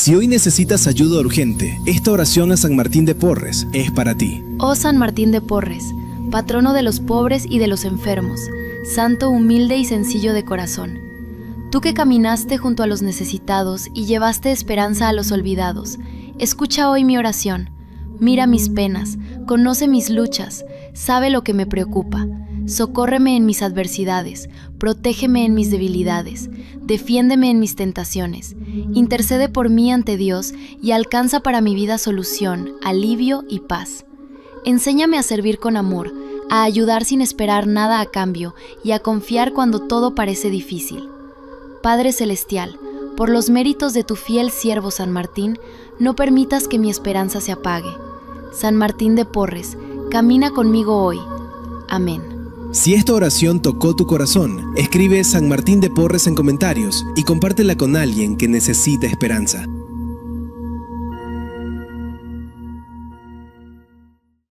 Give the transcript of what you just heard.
Si hoy necesitas ayuda urgente, esta oración a San Martín de Porres es para ti. Oh San Martín de Porres, patrono de los pobres y de los enfermos, santo humilde y sencillo de corazón. Tú que caminaste junto a los necesitados y llevaste esperanza a los olvidados, escucha hoy mi oración. Mira mis penas, conoce mis luchas, sabe lo que me preocupa. Socórreme en mis adversidades, protégeme en mis debilidades, defiéndeme en mis tentaciones, intercede por mí ante Dios y alcanza para mi vida solución, alivio y paz. Enséñame a servir con amor, a ayudar sin esperar nada a cambio y a confiar cuando todo parece difícil. Padre Celestial, por los méritos de tu fiel siervo San Martín, no permitas que mi esperanza se apague. San Martín de Porres, camina conmigo hoy. Amén. Si esta oración tocó tu corazón, escribe San Martín de Porres en comentarios y compártela con alguien que necesita esperanza.